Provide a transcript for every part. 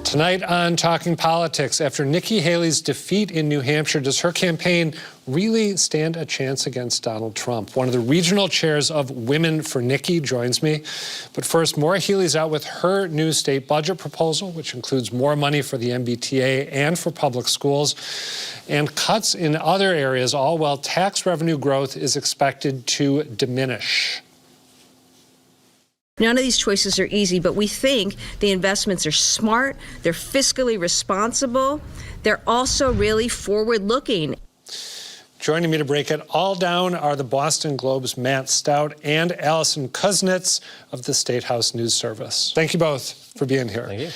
Tonight on Talking Politics, after Nikki Haley's defeat in New Hampshire, does her campaign really stand a chance against Donald Trump? One of the regional chairs of Women for Nikki joins me. But first, Maura Healey's out with her new state budget proposal, which includes more money for the MBTA and for public schools, and cuts in other areas, all while tax revenue growth is expected to diminish. None of these choices are easy, but we think the investments are smart, they're fiscally responsible, they're also really forward-looking. Joining me to break it all down are the Boston Globe's Matt Stout and Alison Kuznitz of the State House News Service. Thank you both for being here. Thank you.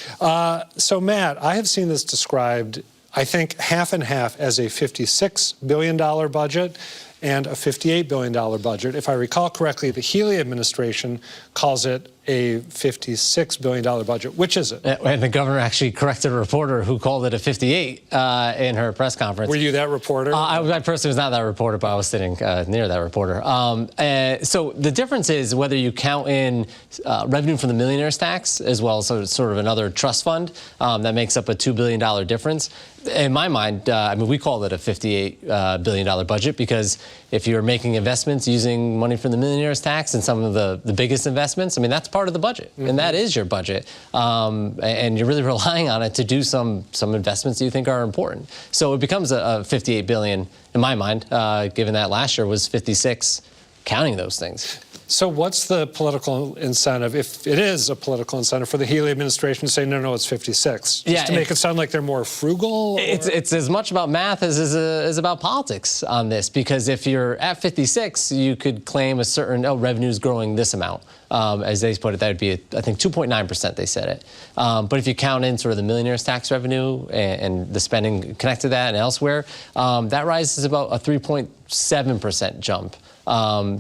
So Matt, I have seen this described, I think, half and half as a $56 billion budget and a $58 billion budget. If I recall correctly, the Healey administration calls it a $56 billion budget. Which is it? And the governor actually corrected a reporter who called it a 58 in her press conference. Were you that reporter? I personally was not that reporter, but I was sitting near that reporter. So the difference is whether you count in revenue from the millionaire's tax as well as sort of another trust fund that makes up a $2 billion difference. In my mind, I mean, we call it a $58 billion budget because if you're making investments using money from the millionaire's tax and some of the biggest investments, I mean, that's part of the budget, and that is your budget, and you're really relying on it to do some investments that you think are important. So it becomes a $58 billion in my mind, given that last year was 56, counting those things. So what's the political incentive, if it is a political incentive, for the Healey administration to say, no, it's 56? Just to make it sound like they're more frugal? It's as much about math as about politics on this, because if you're at 56, you could claim a certain, revenue's growing this amount. As they put it, that would be, I think, 2.9%, they said it. But if you count in sort of the millionaire's tax revenue and the spending connected to that and elsewhere, that rises about a 3.7% jump.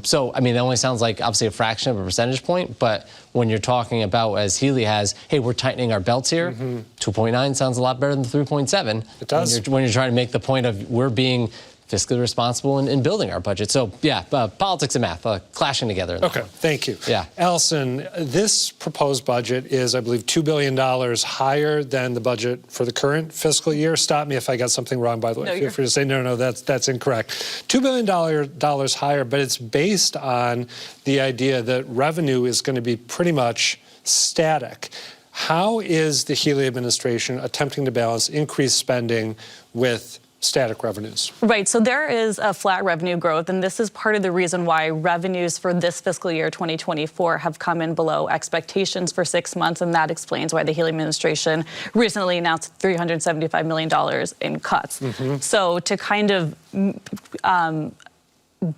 So, I mean, that only sounds like obviously a fraction of a percentage point, but when you're talking about, as Healey has, hey, we're tightening our belts here, 2.9 sounds a lot better than 3.7. It does. When you're trying to make the point of we're being fiscally responsible in building our budget. So, yeah, politics and math clashing together. Okay, thank you. Yeah. Alison, this proposed budget is, I believe, $2 billion higher than the budget for the current fiscal year. Stop me if I got something wrong, by the way. No, Feel free to say, no, that's incorrect. $2 billion higher, but it's based on the idea that revenue is going to be pretty much static. How is the Healey administration attempting to balance increased spending with static revenues? Right, so there is a flat revenue growth, and this is part of the reason why revenues for this fiscal year 2024 have come in below expectations for 6 months, and that explains why the Healey administration recently announced $375 million in cuts. So to kind of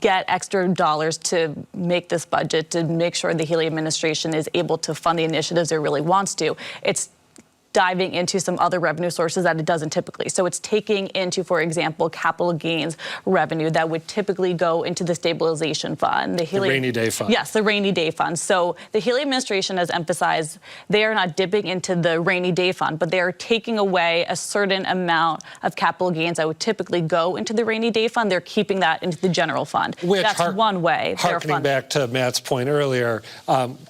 get extra dollars to make this budget, to make sure the Healey administration is able to fund the initiatives it really wants to, it's diving into some other revenue sources that it doesn't typically. So it's taking into, for example, capital gains revenue that would typically go into the stabilization fund. The rainy day fund. Yes, the rainy day fund. So the Healey administration has emphasized they are not dipping into the rainy day fund, but they are taking away a certain amount of capital gains that would typically go into the rainy day fund. They're keeping that into the general fund. Which, that's one way. Harkening back to Matt's point earlier,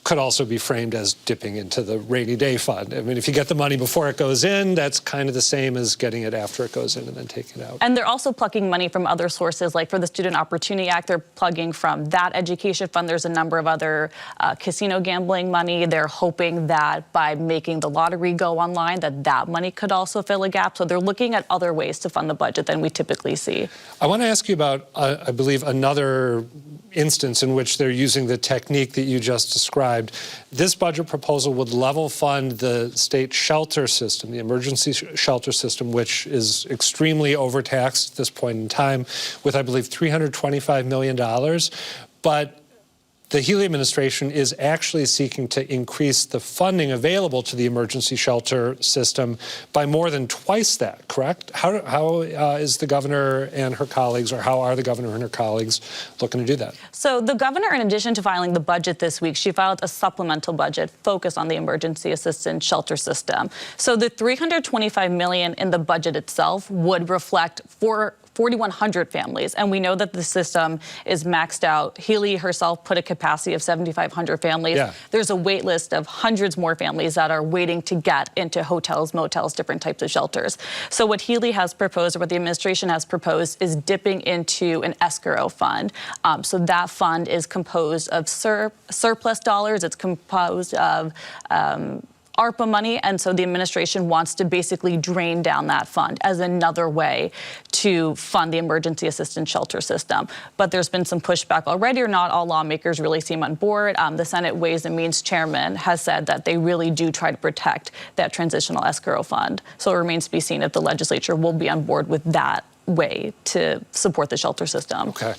could also be framed as dipping into the rainy day fund. I mean, if you get the money before it goes in, that's kind of the same as getting it after it goes in and then taking it out. And they're also plugging money from other sources, like for the Student Opportunity Act, they're plugging from that education fund. There's a number of other casino gambling money. They're hoping that by making the lottery go online, that money could also fill a gap. So they're looking at other ways to fund the budget than we typically see. I want to ask you about, I believe, another instance in which they're using the technique that you just described. This budget proposal would level fund the state shelter system, the emergency shelter system, which is extremely overtaxed at this point in time, with, I believe, $325 million. But the Healey administration is actually seeking to increase the funding available to the emergency shelter system by more than twice that, correct? How is the governor and her colleagues, or how are the governor and her colleagues looking to do that? So the governor, in addition to filing the budget this week, she filed a supplemental budget focused on the emergency assistance shelter system. So the $325 million in the budget itself would reflect 4,100 families, and we know that the system is maxed out. Healey herself put a capacity of 7,500 families. Yeah. There's a wait list of hundreds more families that are waiting to get into hotels, motels, different types of shelters. So what Healey has proposed, or what the administration has proposed, is dipping into an escrow fund. So that fund is composed of surplus dollars. It's composed of ARPA money, and so the administration wants to basically drain down that fund as another way to fund the emergency assistance shelter system. But there's been some pushback already, or not all lawmakers really seem on board. The Senate Ways and Means chairman has said that they really do try to protect that transitional escrow fund. So it remains to be seen if the legislature will be on board with that way to support the shelter system. Okay.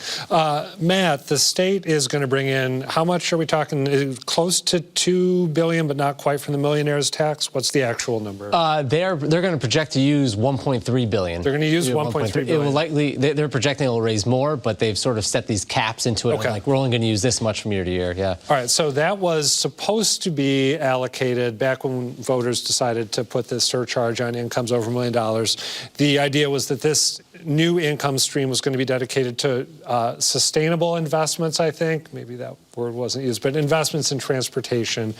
Matt, the state is going to bring in, how much are we talking? Close to $2 billion, but not quite from the millionaire's tax? What's the actual number? They're going to project to use $1.3 billion. They're going to use $1.3 billion. It will likely, they're projecting it will raise more, but they've sort of set these caps into it. Okay. Like, we're only going to use this much from year to year, yeah. All right, so that was supposed to be allocated back when voters decided to put this surcharge on incomes over $1 million. The idea was that this new income stream was going to be dedicated to sustainable investments, I think. Maybe that word wasn't used, but investments in transportation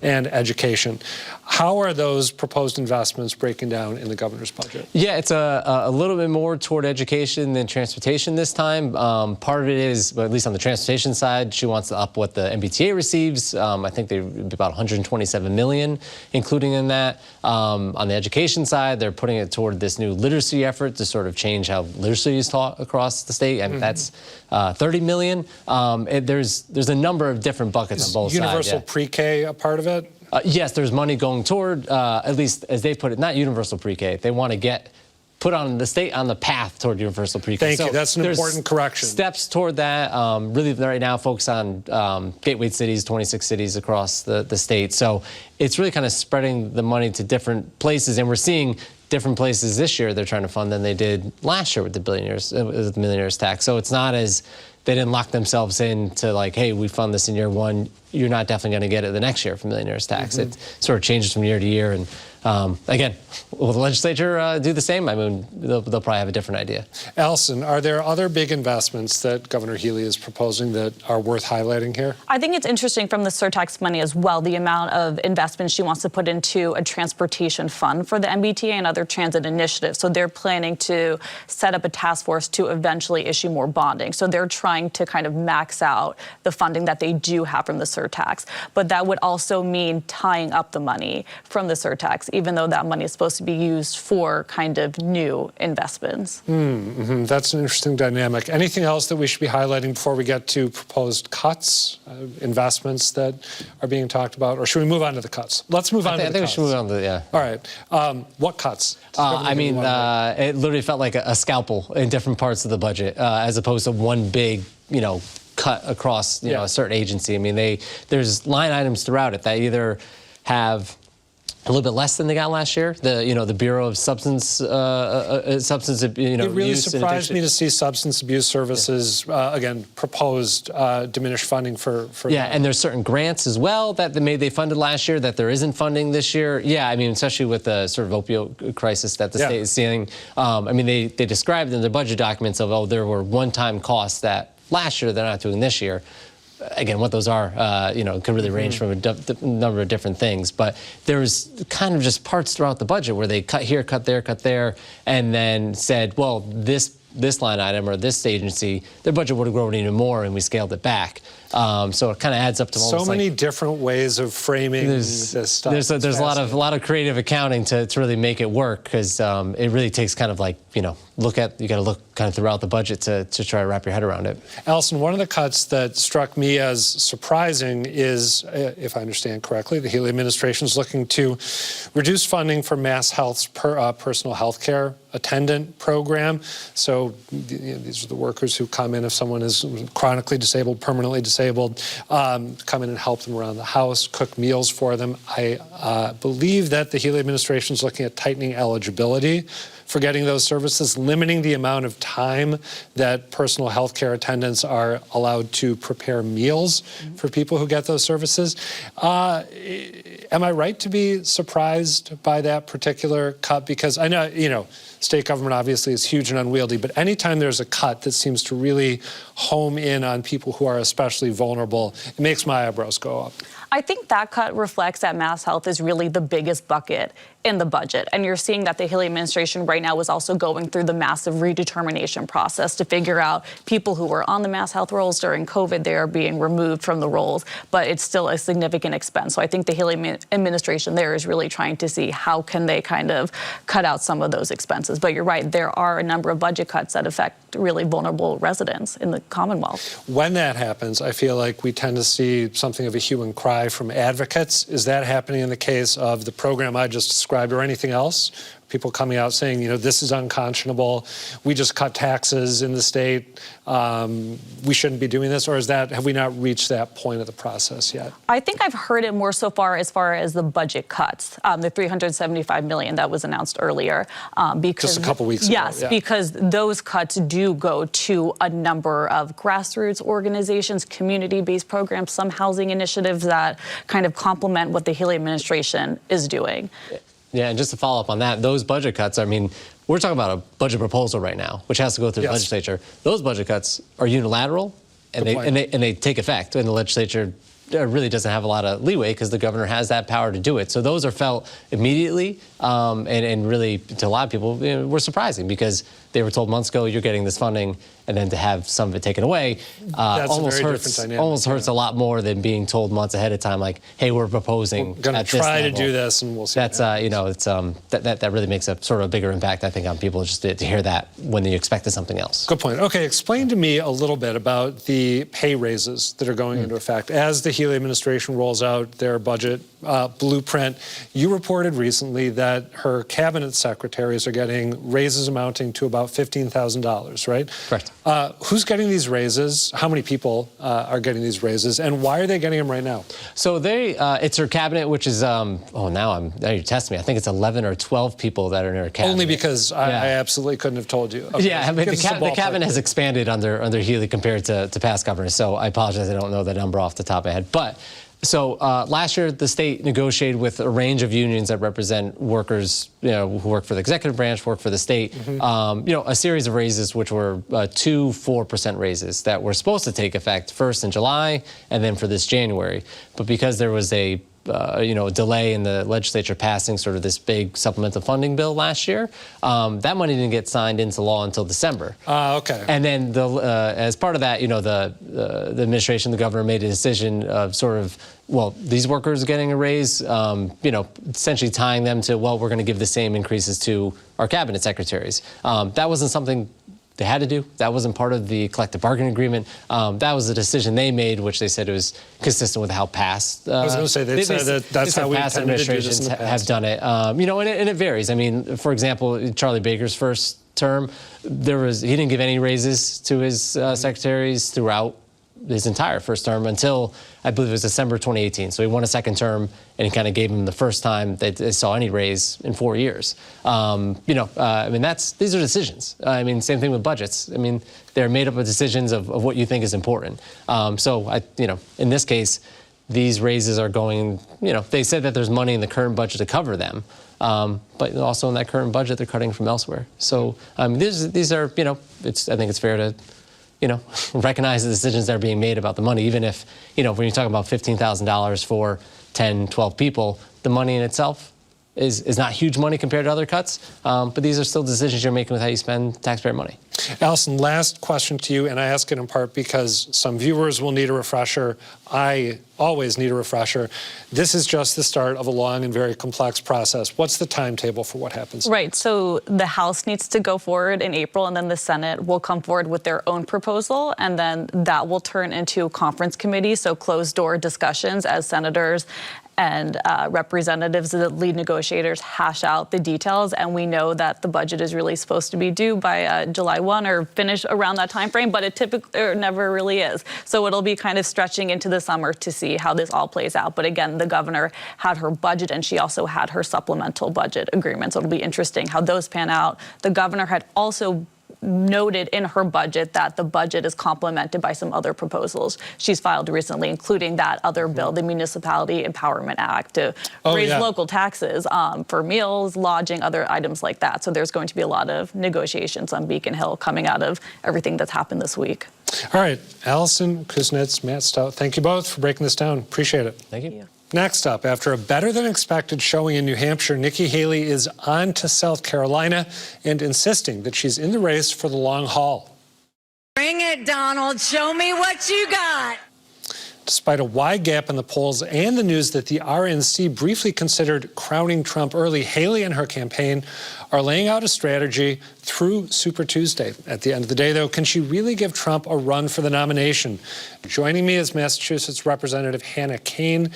and education. How are those proposed investments breaking down in the governor's budget? Yeah, it's a little bit more toward education than transportation this time. Part of it is, well, at least on the transportation side, she wants to up what the MBTA receives. I think they're about $127 million, including in that. On the education side, they're putting it toward this new literacy effort to sort of change how literacy is taught across the state, and that's $30 million. There's a number of different buckets on both sides. Universal pre-K a part of it? Yes, there's money going toward, at least as they put it, not universal pre-K. They want to put on the state on the path toward universal pre-K. Thank you. That's an important correction. Steps toward that. Really, right now, focus on gateway cities, 26 cities across the state. So it's really kind of spreading the money to different places, and we're seeing different places this year they're trying to fund than they did last year with the millionaires tax. So it's not as they didn't lock themselves into like, hey, we fund this in year one, you're not definitely going to get it the next year for millionaires tax. It sort of changes from year to year. And again, will the legislature do the same? I mean, they'll probably have a different idea. Alison, are there other big investments that Governor Healey is proposing that are worth highlighting here? I think it's interesting from the surtax money as well, the amount of investment she wants to put into a transportation fund for the MBTA and other transit initiatives. So they're planning to set up a task force to eventually issue more bonding. So they're trying to kind of max out the funding that they do have from the surtax. But that would also mean tying up the money from the surtax, even though that money is supposed to be used for kind of new investments. That's an interesting dynamic. Anything else that we should be highlighting before we get to proposed cuts, investments that are being talked about? Or should we move on to the cuts? Let's move on to the cuts. I think we should move on to the, yeah. All right. What cuts? I mean, it literally felt like a scalpel in different parts of the budget, as opposed to one big, cut across, a certain agency. I mean, there's line items throughout it that either have a little bit less than they got last year. The Bureau of Substance Abuse. It really surprised me to see substance abuse services again proposed diminished funding for. Yeah, and there's certain grants as well that they funded last year that there isn't funding this year. Yeah, I mean, especially with the sort of opioid crisis that the state is seeing. I mean, they described in their budget documents of there were one-time costs that last year they're not doing this year. Again, what those are, could really range from a number of different things. But there's kind of just parts throughout the budget where they cut here, cut there, and then said, well, this line item or this agency, their budget would have grown even more, and we scaled it back. So it kind of adds up to so many different ways of framing this stuff. There's a lot of creative accounting to really make it work, because it really takes kind of like, you got to look kind of throughout the budget to try to wrap your head around it. Alison, one of the cuts that struck me as surprising is, if I understand correctly, the Healey administration is looking to reduce funding for MassHealth's personal health care attendant program. So these are the workers who come in if someone is chronically disabled, permanently disabled, come in and help them around the house, cook meals for them. I believe that the Healey administration is looking at tightening eligibility for getting those services, limiting the amount of time that personal health care attendants are allowed to prepare meals for people who get those services. Am I right to be surprised by that particular cut? Because I know, state government obviously is huge and unwieldy, but anytime there's a cut that seems to really home in on people who are especially vulnerable, it makes my eyebrows go up. I think that cut reflects that MassHealth is really the biggest bucket in the budget. And you're seeing that the Healey administration right now is also going through the massive redetermination process to figure out people who were on the MassHealth rolls during COVID, they are being removed from the rolls, but it's still a significant expense. So I think the Healey administration there is really trying to see how can they kind of cut out some of those expenses. But you're right, there are a number of budget cuts that affect really vulnerable residents in the Commonwealth. When that happens, I feel like we tend to see something of a hue and cry from advocates. Is that happening in the case of the program I just described or anything else? People coming out saying, this is unconscionable. We just cut taxes in the state. We shouldn't be doing this. Or have we not reached that point of the process yet? I think I've heard it more so far as the budget cuts, the $375 million that was announced earlier. Because, just a couple weeks ago. Yes, yeah. Because those cuts do go to a number of grassroots organizations, community-based programs, some housing initiatives that kind of complement what the Healey administration is doing. Yeah, and just to follow up on that, those budget cuts, I mean, we're talking about a budget proposal right now, which has to go through the legislature. Those budget cuts are unilateral, and they take effect, and the legislature really doesn't have a lot of leeway because the governor has that power to do it. So those are felt immediately, and really, to a lot of people, were surprising because they were told months ago, you're getting this funding, and then to have some of it taken away almost hurts a lot more than being told months ahead of time, like, hey, we're proposing we're going to try to do this, and we'll see. That's that really makes a sort of a bigger impact, I think, on people just to hear that when they expected something else. Good point. Okay, explain to me a little bit about the pay raises that are going into effect as the Healey administration rolls out their budget blueprint. You reported recently that her cabinet secretaries are getting raises amounting to about $15,000, right? Correct. Who's getting these raises? How many people are getting these raises, and why are they getting them right now? So it's her cabinet, which is now you're testing me. I think it's 11 or 12 people that are in her cabinet. Only because I absolutely couldn't have told you. Okay, yeah, I mean, the cabinet has expanded under Healey compared to past governors. So I apologize, I don't know the number off the top of my head, but. So last year, the state negotiated with a range of unions that represent workers, who work for the executive branch, work for the state, a series of raises, which were 2 4% raises that were supposed to take effect first in July and then for this January. But because there was a delay in the legislature passing sort of this big supplemental funding bill last year, that money didn't get signed into law until December. Okay. And then as part of that, the administration, the governor made a decision of sort of, these workers are getting a raise, essentially tying them to, we're going to give the same increases to our cabinet secretaries. That wasn't something they had to do. That wasn't part of the collective bargaining agreement. That was a decision they made, which they said it was consistent with how past. I was going to say they said that's how we past administrations have done it. And it varies. I mean, for example, Charlie Baker's first term, he didn't give any raises to his secretaries throughout his entire first term until I believe it was December 2018. So he won a second term, and he kind of gave him the first time that they saw any raise in 4 years. I mean, these are decisions. I mean, same thing with budgets. I mean, they're made up of decisions of what you think is important. In this case, these raises are going, they said that there's money in the current budget to cover them. But also in that current budget, they're cutting from elsewhere. So these are, I think it's fair to, recognize the decisions that are being made about the money, even if, when you're talking about $15,000 for 10, 12 people, the money in itself is not huge money compared to other cuts, but these are still decisions you're making with how you spend taxpayer money. Alison, last question to you, and I ask it in part because some viewers will need a refresher. I always need a refresher. This is just the start of a long and very complex process. What's the timetable for what happens? Right, so the House needs to go forward in April, and then the Senate will come forward with their own proposal, and then that will turn into a conference committee, so closed-door discussions as senators and representatives, the lead negotiators, hash out the details. And we know that the budget is really supposed to be due by July 1 or finish around that time frame, but it typically never really is. So it'll be kind of stretching into the summer to see how this all plays out. But again, the governor had her budget, and she also had her supplemental budget agreement. So it'll be interesting how those pan out. The governor had also noted in her budget that the budget is complemented by some other proposals she's filed recently, including that other bill, the Municipality Empowerment Act, to raise local taxes for meals, lodging, other items like that. So there's going to be a lot of negotiations on Beacon Hill coming out of everything that's happened this week. All right, Alison, Kuznitz, Matt, Stout, thank you both for breaking this down. Appreciate it. Thank you. Next up, after a better-than-expected showing in New Hampshire, Nikki Healey is on to South Carolina and insisting that she's in the race for the long haul. Bring it, Donald. Show me what you got. Despite a wide gap in the polls and the news that the RNC briefly considered crowning Trump early, Healey and her campaign are laying out a strategy through Super Tuesday. At the end of the day, though, can she really give Trump a run for the nomination? Joining me is Massachusetts Representative Hannah Kane.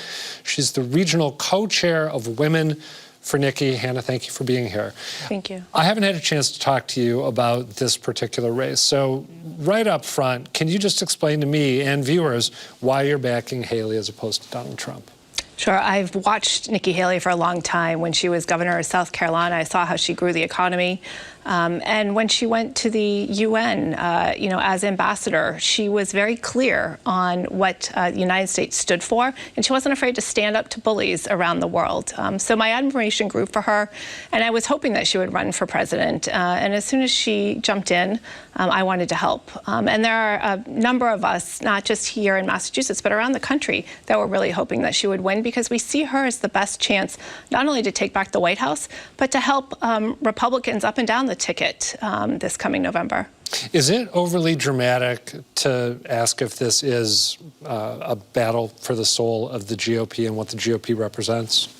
She's the regional co-chair of Women for Nikki. Hannah, thank you for being here. Thank you. I haven't had a chance to talk to you about this particular race. So right up front, can you just explain to me and viewers why you're backing Healey as opposed to Donald Trump? Sure. I've watched Nikki Haley for a long time. When she was governor of South Carolina, I saw how she grew the economy. And when she went to the UN, as ambassador, she was very clear on what the United States stood for, and she wasn't afraid to stand up to bullies around the world. So my admiration grew for her, and I was hoping that she would run for president. And as soon as she jumped in, I wanted to help. And there are a number of us, not just here in Massachusetts, but around the country, that were really hoping that she would win, because we see her as the best chance not only to take back the White House, but to help Republicans up and down the ticket this coming November. Is it overly dramatic to ask if this is a battle for the soul of the GOP and what the GOP represents?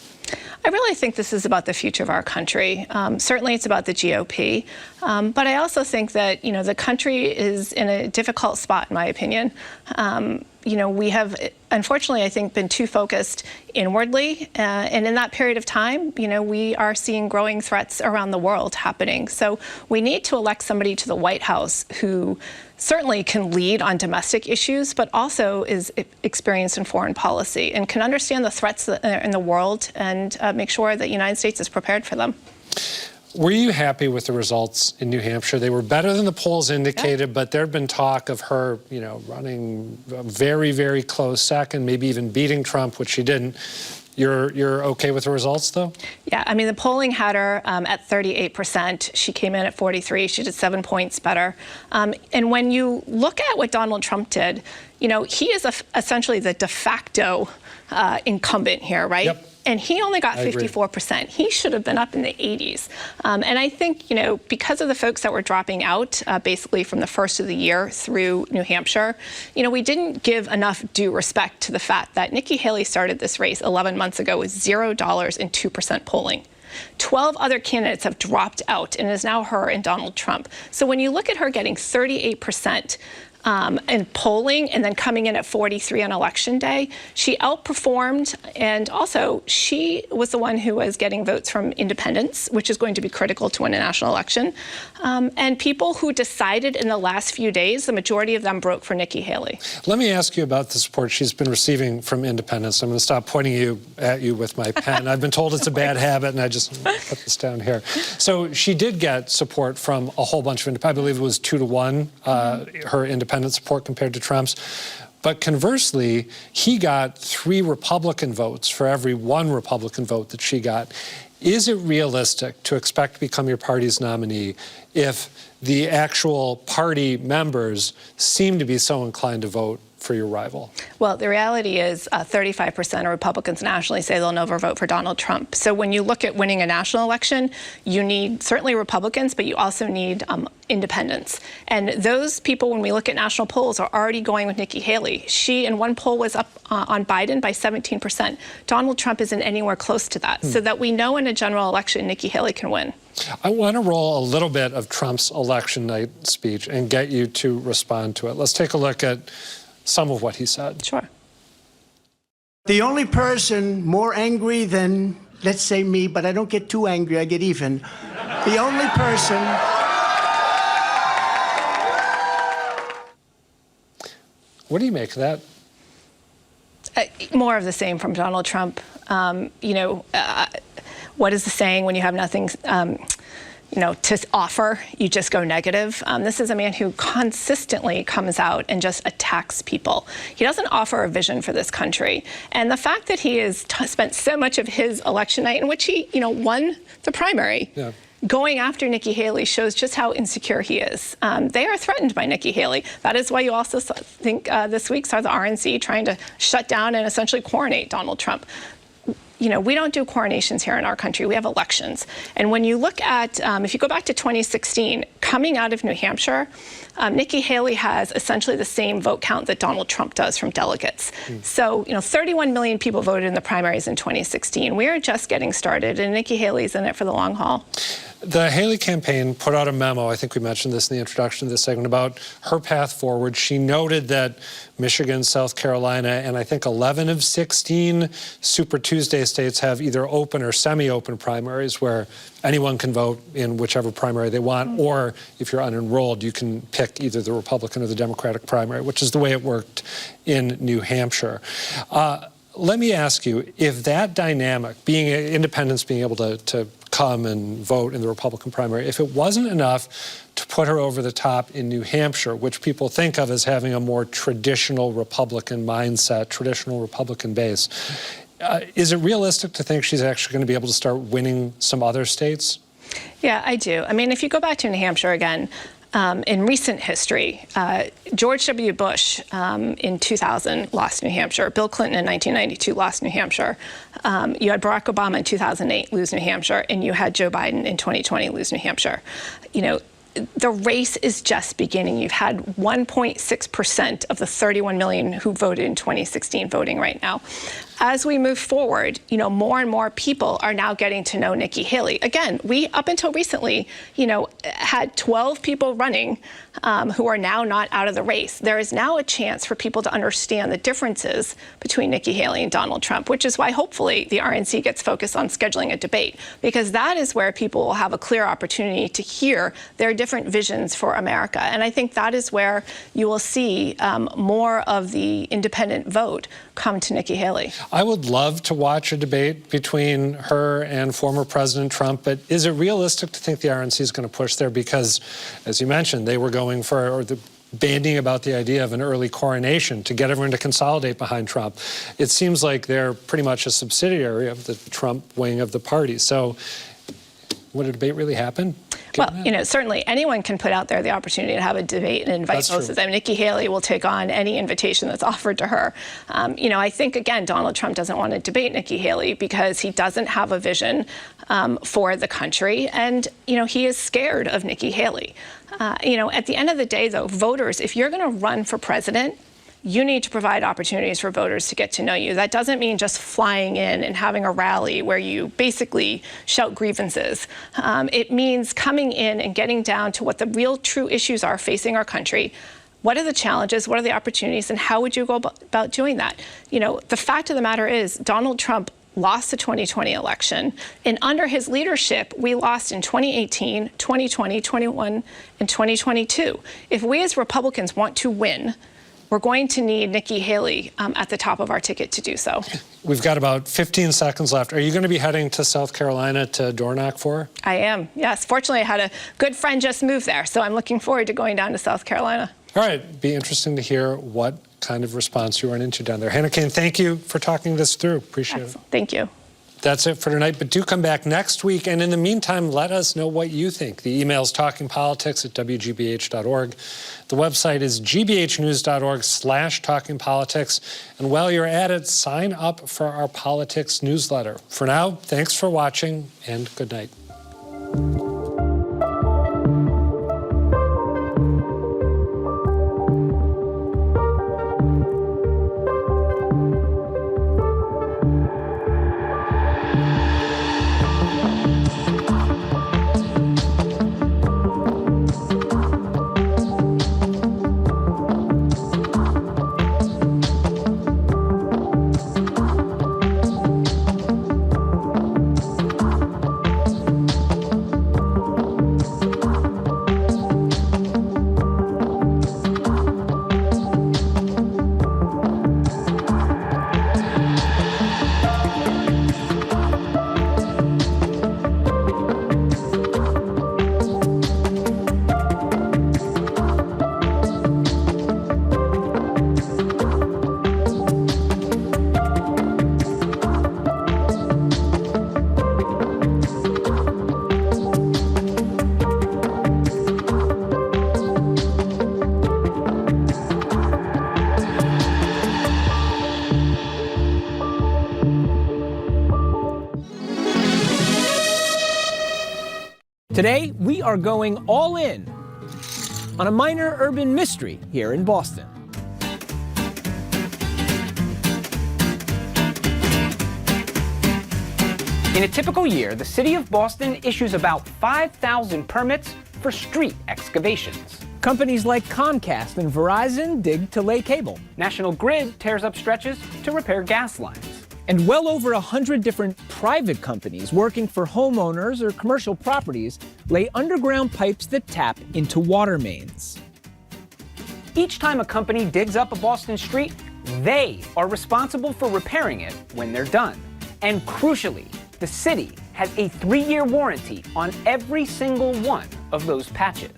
I really think this is about the future of our country. Certainly it's about the GOP, but I also think that, the country is in a difficult spot, in my opinion. We have, unfortunately, I think, been too focused inwardly. And in that period of time, we are seeing growing threats around the world happening. So we need to elect somebody to the White House who certainly can lead on domestic issues, but also is experienced in foreign policy and can understand the threats in the world and make sure that the United States is prepared for them. Were you happy with the results in New Hampshire? They were better than the polls indicated, but there had been talk of her, running a very, very close second, maybe even beating Trump, which she didn't. You're okay with the results, though? Yeah, I mean, the polling had her at 38%. She came in at 43. She did 7 points better. And when you look at what Donald Trump did, he is essentially the de facto incumbent here, right? Yep. And he only got 54%. He should have been up in the 80s. And I think, because of the folks that were dropping out, basically from the first of the year through New Hampshire, we didn't give enough due respect to the fact that Nikki Haley started this race 11 months ago with $0 and 2% polling. 12 other candidates have dropped out, and it is now her and Donald Trump. So when you look at her getting 38%, in polling and then coming in at 43 on election day, she outperformed, and also she was the one who was getting votes from independents, which is going to be critical to win a national election. And people who decided in the last few days, the majority of them broke for Nikki Haley. Let me ask you about the support she's been receiving from independents. I'm going to stop pointing at you with my pen. I've been told it's a bad habit, and I just put this down here. So she did get support from a whole bunch of independents. I believe it was 2-to-1, her independent support compared to Trump's. But conversely, he got 3 Republican votes for every 1 Republican vote that she got. Is it realistic to expect to become your party's nominee if the actual party members seem to be so inclined to vote for your rival? Well, the reality is 35% of Republicans nationally say they'll never vote for Donald Trump. So when you look at winning a national election, you need certainly Republicans, but you also need independents. And those people, when we look at national polls, are already going with Nikki Haley. She, in one poll, was up on Biden by 17%. Donald Trump isn't anywhere close to that. So that we know in a general election, Nikki Haley can win. I want to roll a little bit of Trump's election night speech and get you to respond to it. Let's take a look at some of what he said. Sure. The only person more angry than, let's say me, but I don't get too angry, I get even. The only person... What do you make of that? More of the same from Donald Trump. What is the saying? When you have nothing, to offer, you just go negative. This is a man who consistently comes out and just attacks people. He doesn't offer a vision for this country. And the fact that he has spent so much of his election night in which he, won the primary, going after Nikki Haley shows just how insecure he is. They are threatened by Nikki Haley. That is why you also think this week saw the RNC trying to shut down and essentially coronate Donald Trump. We don't do coronations here in our country. We have elections. And when you look at, if you go back to 2016, coming out of New Hampshire, Nikki Haley has essentially the same vote count that Donald Trump does from delegates. So, 31 million people voted in the primaries in 2016. We are just getting started, and Nikki Haley's in it for the long haul. The Haley campaign put out a memo, I think we mentioned this in the introduction to this segment, about her path forward. She noted that Michigan, South Carolina, and I think 11 of 16 Super Tuesday states have either open or semi-open primaries where anyone can vote in whichever primary they want, or if you're unenrolled, you can pick either the Republican or the Democratic primary, which is the way it worked in New Hampshire. Let me ask you, if that dynamic, independents being able to come and vote in the Republican primary, if it wasn't enough to put her over the top in New Hampshire, which people think of as having a more traditional Republican mindset, traditional Republican base, is it realistic to think she's actually going to be able to start winning some other states? Yeah, I do. I mean, if you go back to New Hampshire again, in recent history, George W. Bush in 2000 lost New Hampshire. Bill Clinton in 1992 lost New Hampshire. You had Barack Obama in 2008 lose New Hampshire, and you had Joe Biden in 2020 lose New Hampshire. The race is just beginning. You've had 1.6% of the 31 million who voted in 2016 voting right now. As we move forward, more and more people are now getting to know Nikki Haley. Again, we, up until recently, had 12 people running who are now not out of the race. There is now a chance for people to understand the differences between Nikki Haley and Donald Trump, which is why hopefully the RNC gets focused on scheduling a debate, because that is where people will have a clear opportunity to hear their different visions for America. And I think that is where you will see more of the independent vote come to Nikki Haley. I would love to watch a debate between her and former President Trump, but is it realistic to think the RNC is going to push there? Because, as you mentioned, they were going for, banding about the idea of an early coronation to get everyone to consolidate behind Trump. It seems like they're pretty much a subsidiary of the Trump wing of the party. So would a debate really happen? Well, certainly anyone can put out there the opportunity to have a debate and invite folks. I mean, Nikki Haley will take on any invitation that's offered to her. I think, again, Donald Trump doesn't want to debate Nikki Haley because he doesn't have a vision for the country. And, he is scared of Nikki Haley. At the end of the day, though, voters, if you're going to run for president, you need to provide opportunities for voters to get to know you. That doesn't mean just flying in and having a rally where you basically shout grievances. It means coming in and getting down to what the real true issues are facing our country. What are the challenges? What are the opportunities? And how would you go about doing that? The fact of the matter is Donald Trump lost the 2020 election. And under his leadership, we lost in 2018, 2020, 21, and 2022. If we as Republicans want to win, we're going to need Nikki Haley at the top of our ticket to do so. We've got about 15 seconds left. Are you going to be heading to South Carolina to door knock for her? I am, yes. Fortunately, I had a good friend just move there, so I'm looking forward to going down to South Carolina. All right. Be interesting to hear what kind of response you run into down there. Hannah Kane, thank you for talking this through. Appreciate it. Thank you. That's it for tonight, but do come back next week. And in the meantime, let us know what you think. The email is talkingpolitics@wgbh.org. The website is gbhnews.org/talkingpolitics. And while you're at it, sign up for our politics newsletter. For now, thanks for watching and good night. Today, we are going all in on a minor urban mystery here in Boston. In a typical year, the city of Boston issues about 5,000 permits for street excavations. Companies like Comcast and Verizon dig to lay cable. National Grid tears up stretches to repair gas lines. And well over 100 different private companies working for homeowners or commercial properties lay underground pipes that tap into water mains. Each time a company digs up a Boston street, they are responsible for repairing it when they're done. And crucially, the city has a 3-year warranty on every single one of those patches.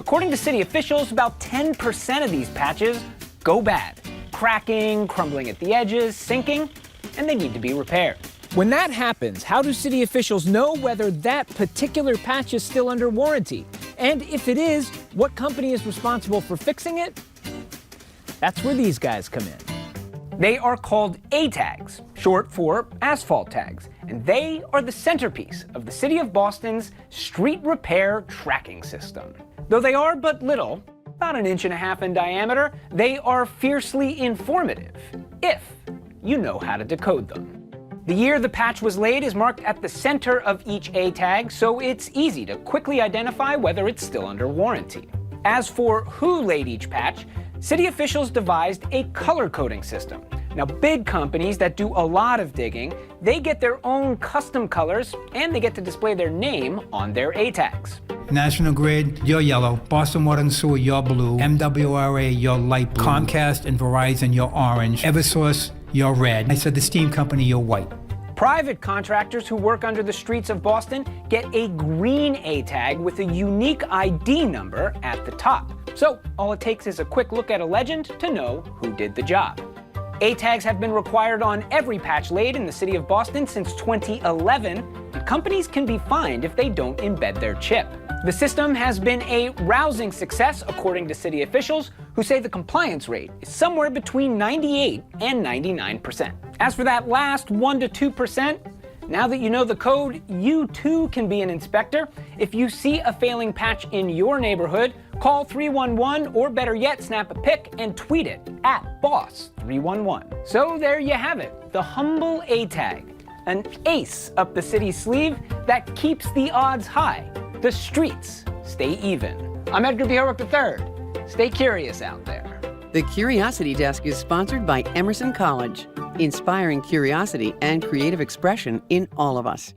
According to city officials, about 10% of these patches go bad, cracking, crumbling at the edges, sinking, and they need to be repaired. When that happens, how do city officials know whether that particular patch is still under warranty? And if it is, what company is responsible for fixing it? That's where these guys come in. They are called A-tags, short for asphalt tags, and they are the centerpiece of the city of Boston's street repair tracking system. Though they are but little, about 1.5 inches in diameter, they are fiercely informative, if you know how to decode them. The year the patch was laid is marked at the center of each A-tag, so it's easy to quickly identify whether it's still under warranty. As for who laid each patch, city officials devised a color coding system. Now, big companies that do a lot of digging, they get their own custom colors, and they get to display their name on their A-tags. National Grid, you're yellow. Boston Water and Sewer, you're blue. MWRA, you're light blue. Comcast and Verizon, you're orange. Eversource, you're red. I said the steam company, you're white. Private contractors who work under the streets of Boston get a green A-tag with a unique ID number at the top. So all it takes is a quick look at a legend to know who did the job. A-tags have been required on every patch laid in the city of Boston since 2011, and companies can be fined if they don't embed their chip. The system has been a rousing success, according to city officials, who say the compliance rate is somewhere between 98 and 99%. As for that last 1 to 2%, now that you know the code, you too can be an inspector. If you see a failing patch in your neighborhood, call 311, or better yet, snap a pic and tweet it at boss311. So there you have it, the humble A-tag, an ace up the city's sleeve that keeps the odds high. The streets stay even. I'm Edgar B. Horwick III. Stay curious out there. The Curiosity Desk is sponsored by Emerson College, inspiring curiosity and creative expression in all of us.